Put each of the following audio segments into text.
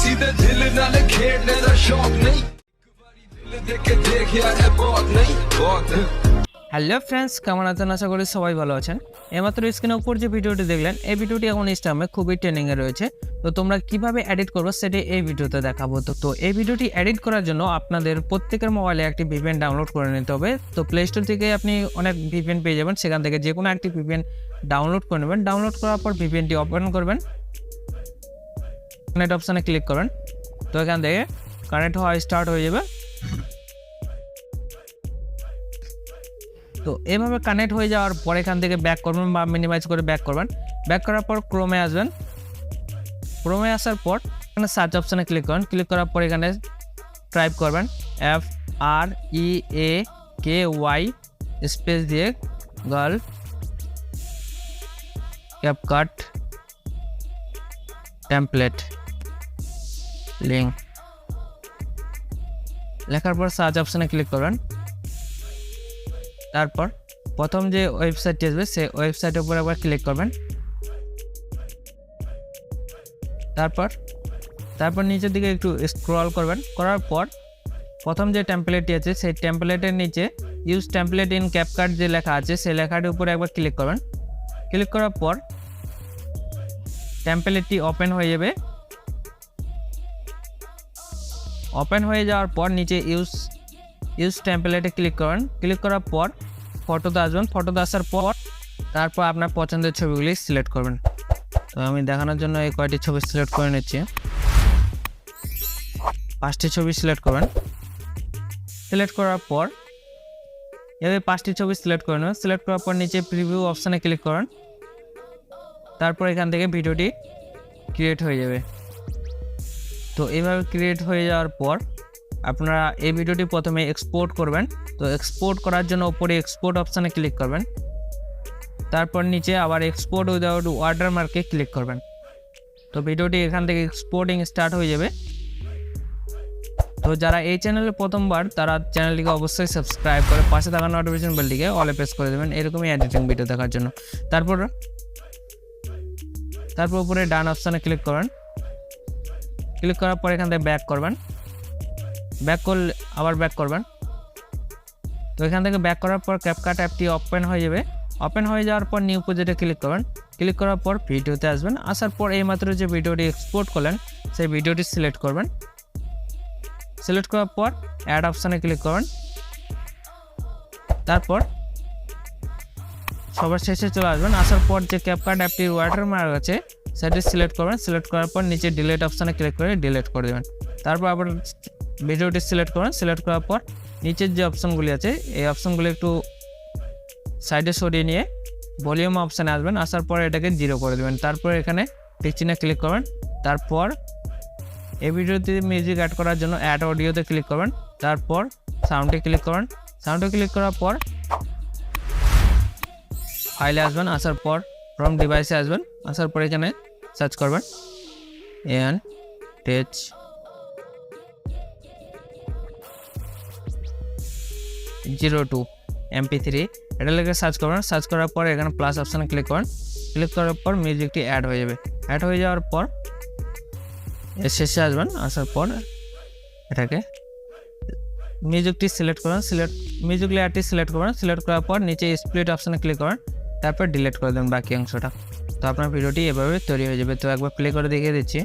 किसी दे दिल नाल खेडने दा शौक नहीं दिल दे के देख यार ए बहुत नहीं बहुत হ্যালো ফ্রেন্ডস, কেমন আছেন? আশা করি সবাই ভালো আছেন। এইমাত্র স্ক্রিনের উপর যে ভিডিওটি দেখলেন, এই ভিডিওটি এখন ইনস্টাগ্রামে খুবই ট্রেন্ডিংয়ে রয়েছে। তো তোমরা কিভাবে এডিট করবে সেটা এই ভিডিওতে দেখাবো। তো এই ভিডিওটি এডিট করার জন্য আপনাদের প্রত্যেকের মোবাইলে একটি ভিপিএন ডাউনলোড করে নিতে হবে। তো প্লে স্টোর থেকে আপনি অনেক ভিপিএন পেয়ে যাবেন, সেখান থেকে যে কোনো একটি ভিপিএন ডাউনলোড করে নেবেন। ডাউনলোড করার পর ভিপিএনটি ওপেন করবেন, কানেক্ট অপশানে ক্লিক করবেন। তো এখান থেকে কানেক্ট হওয়া স্টার্ট হয়ে যাবে। তো এভাবে কানেক্ট হয়ে যাওয়ার পর এখান থেকে ব্যাক করবেন বা মিনিমাইজ করে ব্যাক করবেন। ব্যাক করার পর ক্রোমে আসবেন। ক্রোমে আসার পর এখানে সার্চ অপশানে ক্লিক করবেন। ক্লিক করার পর এখানে টাইপ করবেন FREAKY স্পেস দিয়ে গার্ল ক্যাপকাট টেমপ্লেট লিঙ্ক লেখার পর সার্চ অপশানে ক্লিক করবেন। তারপর প্রথম যে ওয়েবসাইটটি আসবে সেই ওয়েবসাইটের উপর একবার ক্লিক করবেন। তারপর নিচের দিকে একটু স্ক্রল করবেন। করার পর প্রথম যে টেমপ্লেটটি আছে সেই টেমপ্লেটের নিচে ইউজ টেমপ্লেট ইন ক্যাপকাট যে লেখা আছে সেই লেখাটির উপরে একবার ক্লিক করবেন। ক্লিক করার পর টেমপ্লেটটি ওপেন হয়ে যাবে। ওপেন হয়ে যাওয়ার পর নিচে ইউজ টেমপ্লেটে ক্লিক করবেন। ক্লিক করার পর ফটোতে আসবেন। ফটোতে আসার পর তারপর আপনার পছন্দের ছবিগুলি সিলেক্ট করবেন। তো আমি দেখানোর জন্য এই কয়টি ছবি সিলেক্ট করে নিচ্ছি। 5টি ছবি সিলেক্ট করবেন। সিলেক্ট করার পর এভাবে 5টি ছবি সিলেক্ট করে নেবেন। সিলেক্ট করার পর নিচে প্রিভিউ অপশানে ক্লিক করুন। তারপর এখান থেকে ভিডিওটি ক্রিয়েট হয়ে যাবে। তো এইভাবে ক্রিয়েট হয়ে যাওয়ার পর আপনারা এই ভিডিওটি প্রথমে এক্সপোর্ট করবেন। তো এক্সপোর্ট করার জন্য উপরে এক্সপোর্ট অপশানে ক্লিক করবেন। তারপর নিচে আবার এক্সপোর্ট উইদাউট ওয়াটারমার্কে ক্লিক করবেন। তো ভিডিওটি এখান থেকে এক্সপোর্টিং স্টার্ট হয়ে যাবে। তো যারা এই চ্যানেলে প্রথমবার তারা চ্যানেলটিকে অবশ্যই সাবস্ক্রাইব করে পাশে থাকা নোটিফিকেশন বেলটিকে অলে প্রেস করে দেবেন এরকমই এডিটিং ভিডিও দেখার জন্য। তারপর উপরে ডান অপশানে ক্লিক করবেন। ক্লিক করার পর এখান থেকে ব্যাক করবেন। ব্যাক করবেন। তো এখান থেকে ব্যাক করার পর ক্যাপকাট অ্যাপটি ওপেন হয়ে যাবে। ওপেন হয়ে যাওয়ার পর নিউ প্রজেক্টে ক্লিক করবেন। ক্লিক করার পর ভিডিওতে আসবেন। আসার পর এইমাত্র যে ভিডিওটি এক্সপোর্ট করলেন সেই ভিডিওটি সিলেক্ট করবেন। সিলেক্ট করার পর অ্যাড অপশানে ক্লিক করবেন। তারপর সবার শেষে চলে আসবেন। আসার পর যে ক্যাপকাট অ্যাপটির ওয়াটারমার্ক আছে সেটি সিলেক্ট করবেন। সিলেক্ট করার পর নিচে ডিলিট অপশানে ক্লিক করে ডিলিট করে দেবেন। তারপর আবার ভিডিওটি সিলেক্ট করুন। সিলেক্ট করার পর নিচের যে অপশানগুলি আছে এই অপশানগুলি একটু সাইডে সরিয়ে নিয়ে ভলিউম অপশানে আসবেন। আসার পর এটাকে 0 করে দেবেন। তারপর এখানে টিক চিহ্নে ক্লিক করবেন। তারপর এই ভিডিওতে মিউজিক অ্যাড করার জন্য অ্যাড অডিওতে ক্লিক করবেন। তারপর সাউন্ডে ক্লিক করবেন। সাউন্ডে ক্লিক করার পর ফাইলে আসবেন। আসার পর ফ্রম ডিভাইসে আসবেন। আসার পর এখানে সার্চ করবেন এন টেচ 02 MP3 এটা লিখে সার্চ করবেন। সার্চ করার পর এখানে প্লাস অপশানে ক্লিক করুন। ক্লিক করার পর মিউজিকটি অ্যাড হয়ে যাবে। অ্যাড হয়ে যাওয়ার পর এর শেষে আসবেন। আসার পর এটাকে মিউজিকটি সিলেক্ট করুন। মিউজিক লেয়ারটি সিলেক্ট করুন। সিলেক্ট করার পর নিচে স্প্লিট অপশানে ক্লিক করুন। তারপর ডিলিট করে দেবেন বাকি অংশটা। তো আপনার ভিডিওটি এভাবে তৈরি হয়ে যাবে। তো একবার প্লে করে দেখিয়ে দিচ্ছি।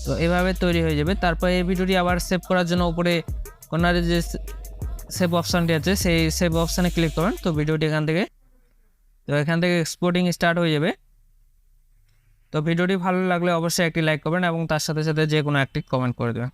তো এভাবে তৈরি হয়ে যাবে। তারপর এই ভিডিওটি আবার সেভ করার জন্য উপরে কর্নারে যে সেভ অপশানটি আছে সেই সেভ অপশানে ক্লিক করবেন। তো ভিডিওটি এখান থেকে এক্সপোর্টিং স্টার্ট হয়ে যাবে। তো ভিডিওটি ভালো লাগলে অবশ্যই একটি লাইক করবেন এবং তার সাথে সাথে যে কোনো একটি কমেন্ট করে দেবেন।